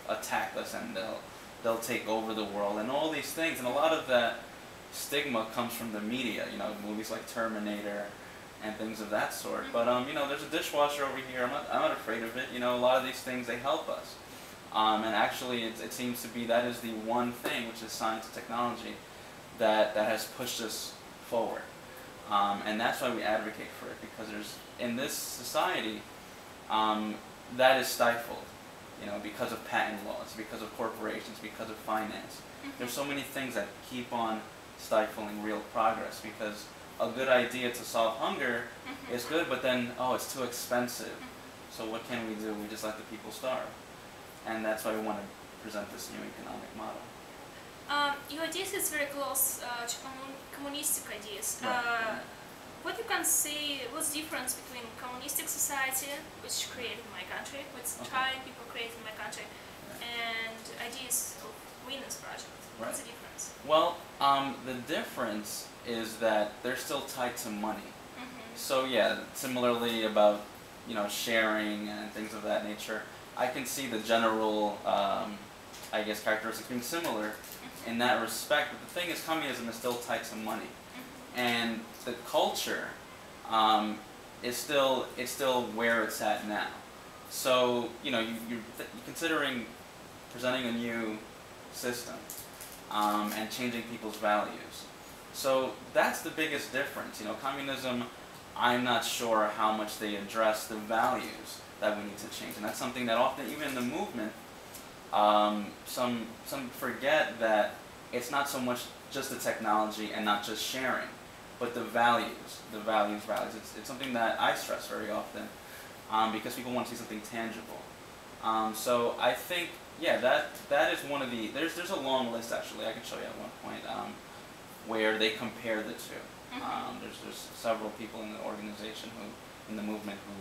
attack us and they'll take over the world and all these things. And a lot of that stigma comes from the media, movies like Terminator and things of that sort. But there's a dishwasher over here. I'm not afraid of it. A lot of these things, they help us. And actually, it seems to be that is the one thing, which is science and technology, that has pushed us forward. And that's why we advocate for it, because in this society, that is stifled, because of patent laws, because of corporations, because of finance. There's so many things that keep on stifling real progress, because a good idea to solve hunger is good, but then, it's too expensive. So what can we do? We just let the people starve. And that's why we want to present this new economic model. Your ideas is very close to communistic ideas. Right. What you can say, what's the difference between communistic society, which created my country, which Thai people created my country, and ideas of Venus Project? What's the difference? Well, the difference is that they're still tied to money. So yeah, similarly about sharing and things of that nature, I can see the general characteristics being similar in that respect. But the thing is, communism is still tied to money, and the culture is still where it's at now. So you're considering presenting a new system and changing people's values. So that's the biggest difference. Communism, I'm not sure how much they address the values that we need to change, and that's something that often, even in the movement, some forget that it's not so much just the technology and not just sharing, but the values. It's something that I stress very often, because people want to see something tangible. So I think, that is one of the, there's a long list actually, I can show you at one point, where they compare the two. There's several people in the organization in the movement who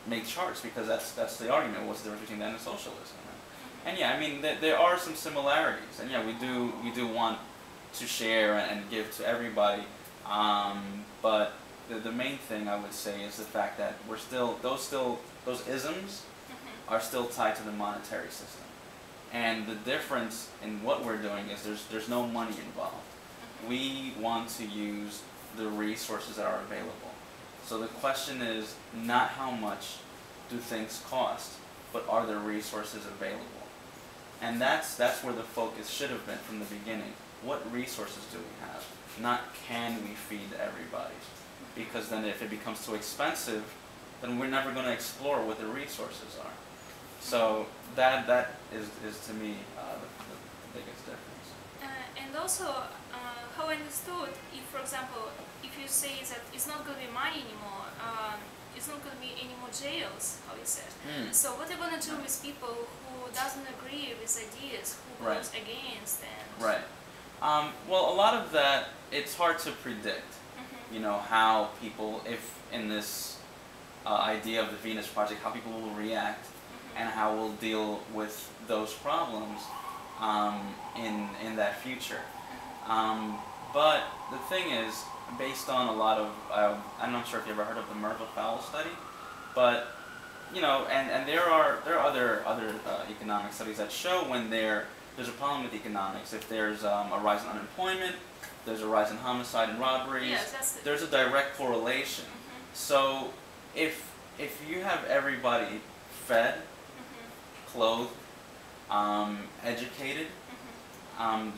make charts, because that's the argument. What's the difference between that and socialism? And there are some similarities, and we do want to share and give to everybody, but the main thing I would say is the fact that those isms are still tied to the monetary system, and the difference in what we're doing is there's no money involved. We want to use the resources that are available. So the question is not how much do things cost, but are there resources available? And that's where the focus should have been from the beginning. What resources do we have? Not can we feed everybody? Because then if it becomes too expensive, then we're never going to explore what the resources are. So that is to me the biggest difference. And also, how I understood, if for example, if you say that it's not going to be money anymore, it's not going to be any more jails, how you said. So what are you going to do with people who doesn't agree with ideas, who goes against? And right. Well, a lot of that, it's hard to predict, how people, if in this idea of the Venus Project, how people will react and how we'll deal with those problems in that future. But the thing is, based on a lot of, I'm not sure if you ever heard of the Merva-Fowle study, but and there are other economic studies that show when there's a problem with economics. If there's a rise in unemployment, there's a rise in homicide and robberies. Yes, there's a direct correlation. So if you have everybody fed, clothed, educated,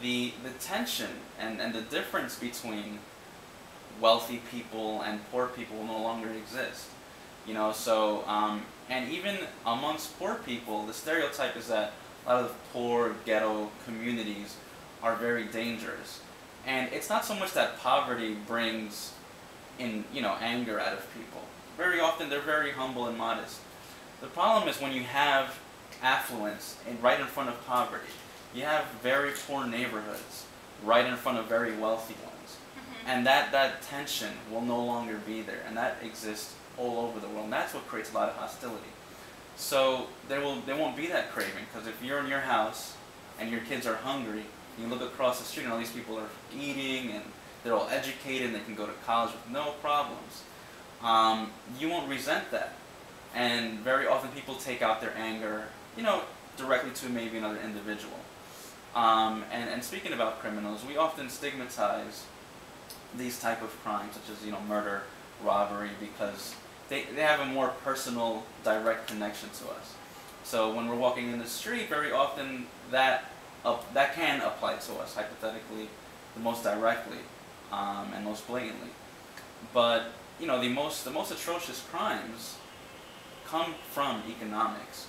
the tension and the difference between wealthy people and poor people will no longer exist. And even amongst poor people, the stereotype is that a lot of poor ghetto communities are very dangerous. And it's not so much that poverty brings in, anger out of people. Very often they're very humble and modest. The problem is when you have affluence right in front of poverty. You have very poor neighborhoods right in front of very wealthy ones. And that tension will no longer be there, and that exists all over the world, and that's what creates a lot of hostility. So there won't be that craving, because if you're in your house and your kids are hungry, you look across the street and all these people are eating and they're all educated and they can go to college with no problems. You won't resent that. And very often people take out their anger directly to maybe another individual. And speaking about criminals, we often stigmatize these type of crimes, such as murder, robbery, because they have a more personal, direct connection to us. So when we're walking in the street, very often that can apply to us hypothetically, the most directly and most blatantly. But the most atrocious crimes come from economics.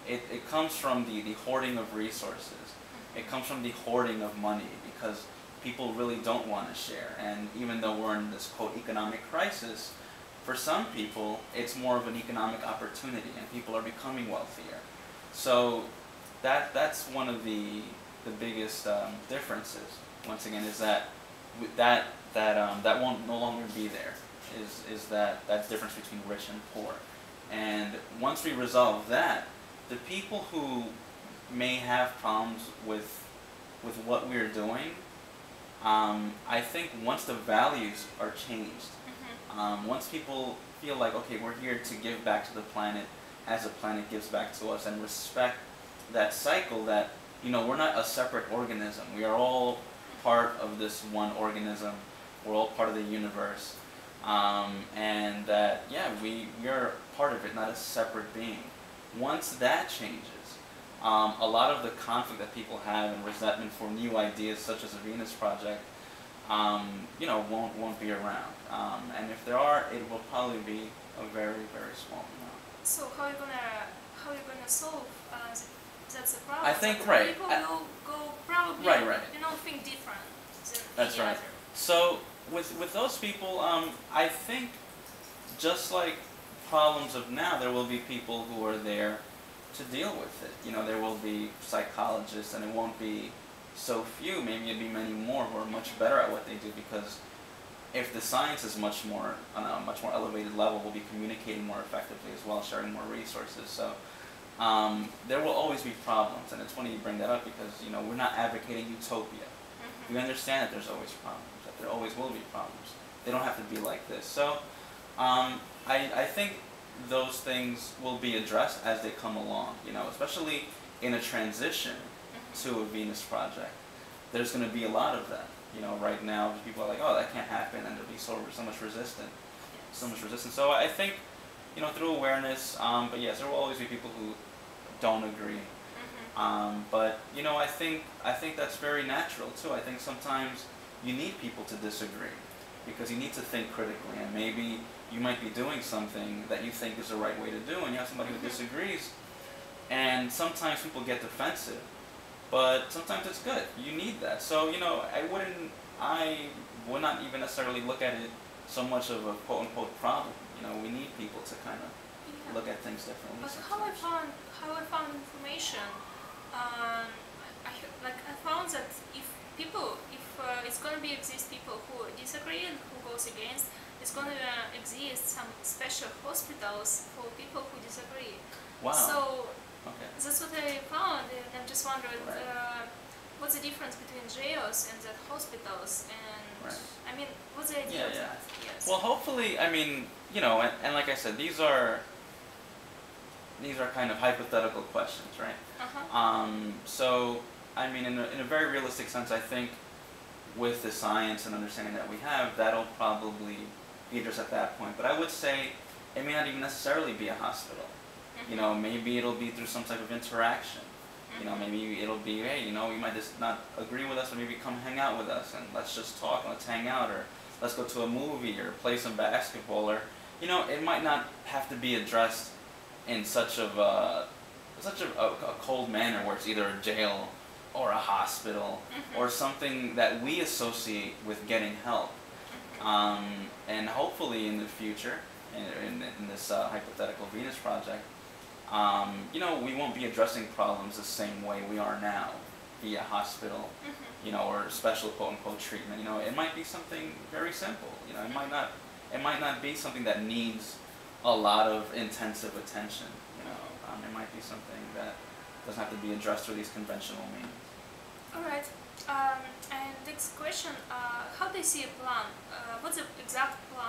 It comes from the hoarding of resources. It comes from the hoarding of money because people really don't want to share. And even though we're in this quote economic crisis, for some people it's more of an economic opportunity, and people are becoming wealthier. So that's one of the biggest differences. Once again, is that that won't no longer be there. Is that difference between rich and poor. And once we resolve that, the people who may have problems with what we're doing, I think once the values are changed, once people feel like, okay, we're here to give back to the planet as the planet gives back to us, and respect that cycle that, we're not a separate organism. We are all part of this one organism. We're all part of the universe. And that, we are part of it, not a separate being. Once that changes, a lot of the conflict that people have and resentment for new ideas such as the Venus Project, won't be around. And if there are, it will probably be a very, very small amount. So how are you gonna solve that's the problem? I think People will go probably think different than That's any right. other. So with those people, I think just like problems of now, there will be people who are there to deal with it. There will be psychologists, and it won't be so few. Maybe it'd be many more who are much better at what they do, because if the science is much more on a much more elevated level, we'll be communicating more effectively as well, sharing more resources. So there will always be problems, and it's funny you bring that up because we're not advocating utopia. We understand that there's always problems, that there always will be problems. They don't have to be like this. So I think those things will be addressed as they come along, especially in a transition to a Venus Project. There's going to be a lot of that. Right now people are like, oh, that can't happen, and there'll be so much resistance. So I think, through awareness, but yes, there will always be people who don't agree. But I think that's very natural too. I think sometimes you need people to disagree, because you need to think critically, and maybe you might be doing something that you think is the right way to do, and you have somebody who disagrees, and sometimes people get defensive, but sometimes it's good. You need that. So I would not even necessarily look at it so much of a quote unquote problem. We need people to kind of look at things differently. But how I found information, I found that if it's going to exist people who disagree and who goes against, it's going to exist some special hospitals for people who disagree. Wow. So that's what I found, and I'm just wondering what's the difference between jails and the hospitals, and I mean, what's the idea of that? Yes. Well, hopefully, and like I said, these are kind of hypothetical questions, right? So, in a very realistic sense, I think with the science and understanding that we have, that'll probably be addressed at that point. But I would say it may not even necessarily be a hospital. Maybe it'll be through some type of interaction. Maybe it'll be, hey, you might just not agree with us, but maybe come hang out with us and let's just talk, let's hang out, or let's go to a movie or play some basketball, or it might not have to be addressed in such a cold manner where it's either a jail or a hospital or something that we associate with getting help. And hopefully in the future, in this hypothetical Venus Project, we won't be addressing problems the same way we are now, via hospital, or special quote-unquote treatment. It might be something very simple. It might not be something that needs a lot of intensive attention. It might be something that doesn't have to be addressed through these conventional means. All right. And next question: how do you see a plan? What's the exact plan